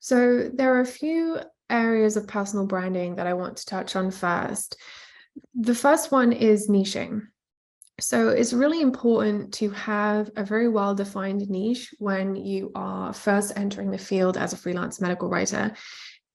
So there are a few areas of personal branding that I want to touch on first. The first one is niching. So it's really important to have a very well-defined niche when you are first entering the field as a freelance medical writer.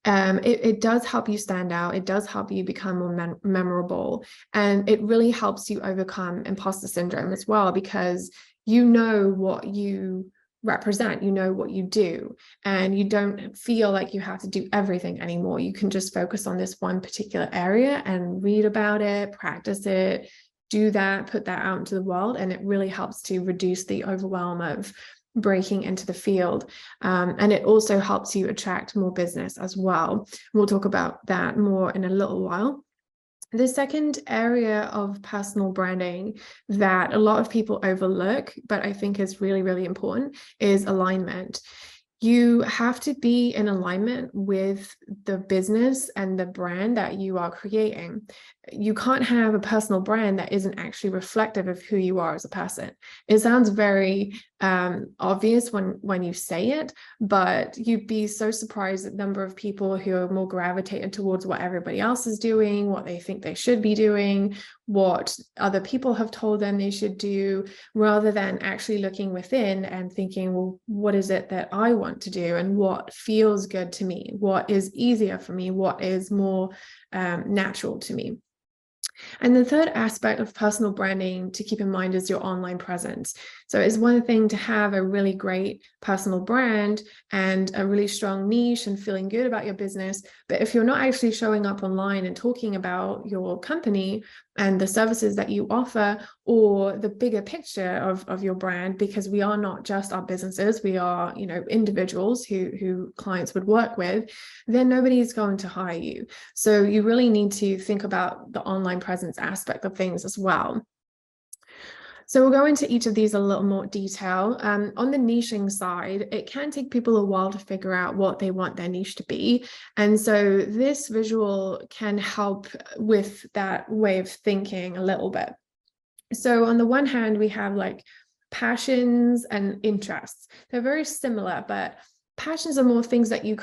It does help you stand out. It does help you become more memorable. And it really helps you overcome imposter syndrome as well, because you know what you represent, you know what you do, and you don't feel like you have to do everything anymore. You can just focus on this one particular area and read about it, practice it, do that, put that out into the world. And it really helps to reduce the overwhelm of breaking into the field. And it also helps you attract more business as well. We'll talk about that more in a little while. The second area of personal branding that a lot of people overlook, but I think is really, really important, is alignment. You have to be in alignment with the business and the brand that you are creating. You can't have a personal brand that isn't actually reflective of who you are as a person. It sounds very obvious when you say it, but you'd be so surprised at the number of people who are more gravitated towards what everybody else is doing, what they think they should be doing, what other people have told them they should do, rather than actually looking within and thinking, well, what is it that I want to do, and what feels good to me, what is easier for me, what is more natural to me. And the third aspect of personal branding to keep in mind is your online presence. So it's one thing to have a really great personal brand and a really strong niche and feeling good about your business. But if you're not actually showing up online and talking about your company and the services that you offer, or the bigger picture of your brand, because we are not just our businesses, we are, individuals who clients would work with, then nobody's going to hire you. So you really need to think about the online presence aspect of things as well. So we'll go into each of these a little more detail. On the niching side, it can take people a while to figure out what they want their niche to be. And so this visual can help with that way of thinking a little bit. So on the one hand, we have like passions and interests. They're very similar, but passions are more things that you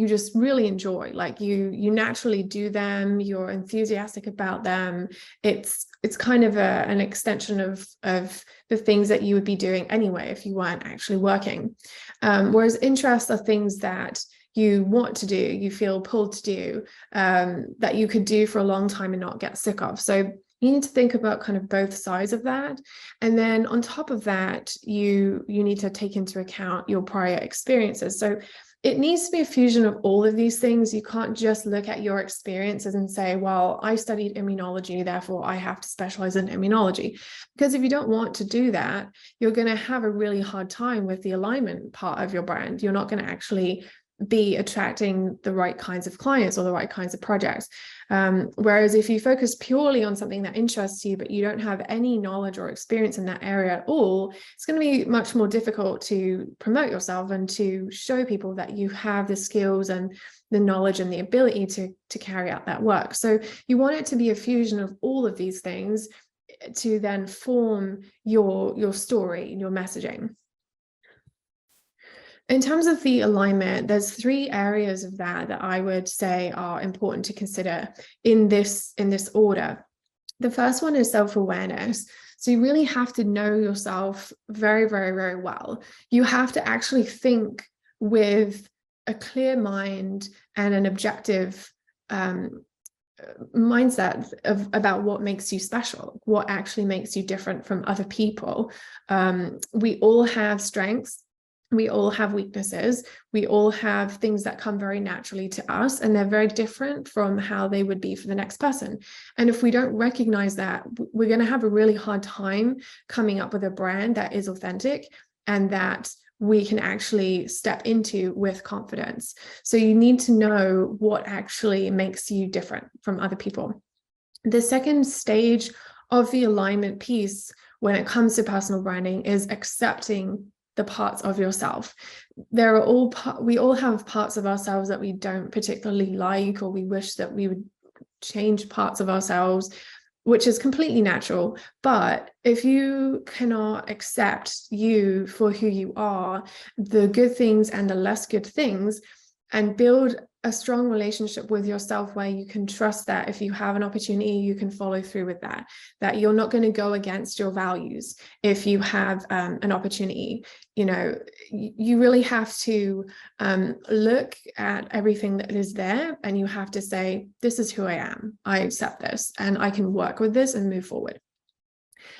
just really enjoy, like you naturally do them, you're enthusiastic about them. It's kind of an extension of the things that you would be doing anyway if you weren't actually working. Whereas interests are things that you want to do, you feel pulled to do, that you could do for a long time and not get sick of. So you need to think about kind of both sides of that. And then on top of that, you need to take into account your prior experiences. So it needs to be a fusion of all of these things. You can't just look at your experiences and say, well, I studied immunology, therefore I have to specialize in immunology. Because if you don't want to do that, you're going to have a really hard time with the alignment part of your brand. You're not going to actually be attracting the right kinds of clients or the right kinds of projects. Whereas if you focus purely on something that interests you, but you don't have any knowledge or experience in that area at all, it's going to be much more difficult to promote yourself and to show people that you have the skills and the knowledge and the ability to carry out that work. So you want it to be a fusion of all of these things to then form your story, your messaging. In terms of the alignment, there's 3 areas of that I would say are important to consider in this order. The first one is self-awareness. So you really have to know yourself very, very, very well. You have to actually think with a clear mind and an objective mindset about what makes you special, what actually makes you different from other people. We all have strengths. We all have weaknesses. We all have things that come very naturally to us, and they're very different from how they would be for the next person. And if we don't recognize that, we're going to have a really hard time coming up with a brand that is authentic and that we can actually step into with confidence. So you need to know what actually makes you different from other people. The second stage of the alignment piece when it comes to personal branding is accepting the parts of yourself. We all have parts of ourselves that we don't particularly like, or we wish that we would change parts of ourselves, which is completely natural. But if you cannot accept you for who you are, the good things and the less good things, and build a strong relationship with yourself where you can trust that if you have an opportunity, you can follow through with that, that you're not going to go against your values if you have an opportunity. You really have to look at everything that is there, and you have to say, this is who I am. I accept this, and I can work with this and move forward.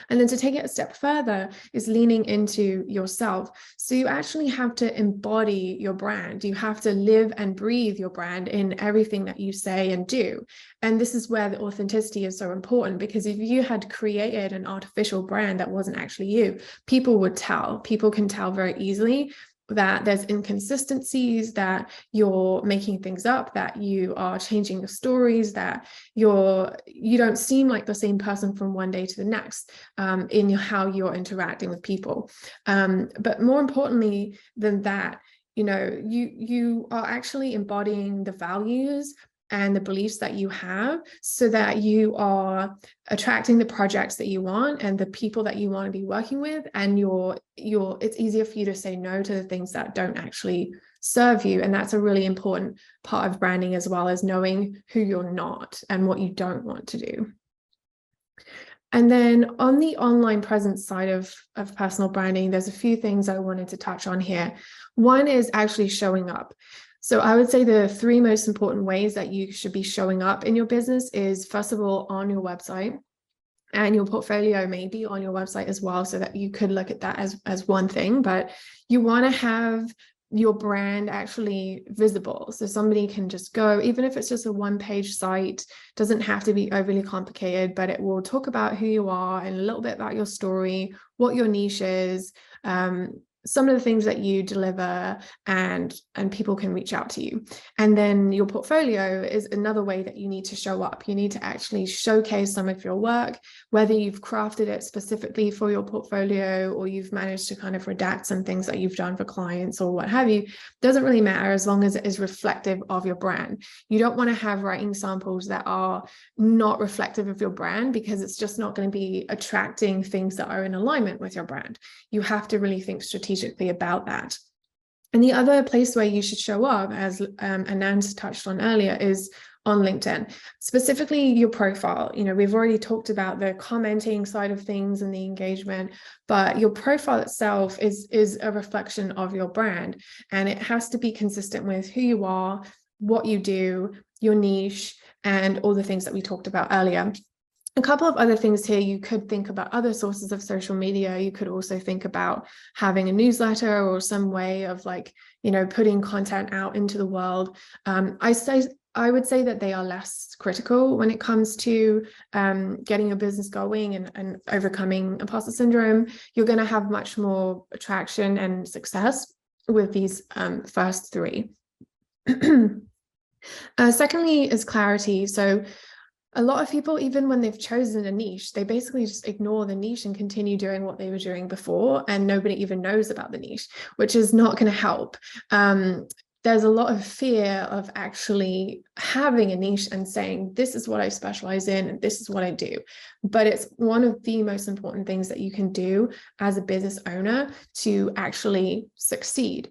And then to take it a step further is leaning into yourself. So you actually have to embody your brand. You have to live and breathe your brand in everything that you say and do. And this is where the authenticity is so important, because if you had created an artificial brand that wasn't actually you, people would tell. People can tell very easily that there's inconsistencies, that you're making things up, that you are changing the stories, that you don't seem like the same person from one day to the next in how you're interacting with people. But more importantly than that, you are actually embodying the values and the beliefs that you have, so that you are attracting the projects that you want and the people that you want to be working with, and it's easier for you to say no to the things that don't actually serve you. And that's a really important part of branding, as well as knowing who you're not and what you don't want to do. And then on the online presence side of personal branding, there's a few things I wanted to touch on here. One is actually showing up. So I would say the three most important ways that you should be showing up in your business is, first of all, on your website, and your portfolio may be on your website as well, so that you could look at that as one thing, but you want to have your brand actually visible. So somebody can just go, even if it's just a one-page site, doesn't have to be overly complicated, but it will talk about who you are and a little bit about your story, what your niche is, some of the things that you deliver, and people can reach out to you. And then your portfolio is another way that you need to show up. You need to actually showcase some of your work, whether you've crafted it specifically for your portfolio or you've managed to kind of redact some things that you've done for clients or what have you. Doesn't really matter, as long as it is reflective of your brand. You don't want to have writing samples that are not reflective of your brand, because it's just not going to be attracting things that are in alignment with your brand. You have to really think strategically about that. And the other place where you should show up, as Anand touched on earlier, is on LinkedIn, specifically your profile. We've already talked about the commenting side of things and the engagement, but your profile itself is a reflection of your brand, and it has to be consistent with who you are, what you do, your niche, and all the things that we talked about earlier. A couple of other things here, you could think about other sources of social media. You could also think about having a newsletter or some way of putting content out into the world. I would say that they are less critical when it comes to getting a business going and overcoming imposter syndrome. You're going to have much more attraction and success with these first three. Secondly is clarity. So a lot of people, even when they've chosen a niche, they basically just ignore the niche and continue doing what they were doing before, and nobody even knows about the niche, which is not going to help. There's a lot of fear of actually having a niche and saying, this is what I specialize in and this is what I do. But it's one of the most important things that you can do as a business owner to actually succeed.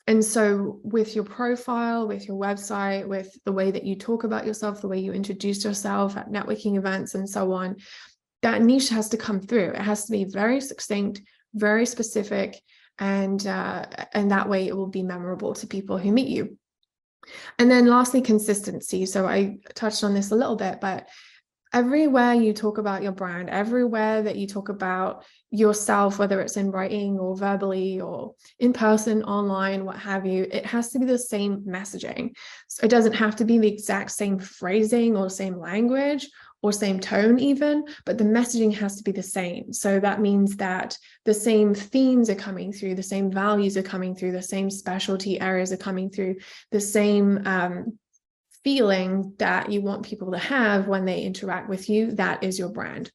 And so with your profile, with your website, with the way that you talk about yourself, the way you introduce yourself at networking events and so on, that niche has to come through. It has to be very succinct, very specific, and that way it will be memorable to people who meet you. And then lastly, consistency. So I touched on this a little bit, but everywhere you talk about your brand, everywhere that you talk about yourself, whether it's in writing or verbally or in person, online, what have you, it has to be the same messaging. So it doesn't have to be the exact same phrasing or same language or same tone even, but the messaging has to be the same. So that means that the same themes are coming through, the same values are coming through, the same specialty areas are coming through, the same feeling that you want people to have when they interact with you. That is your brand.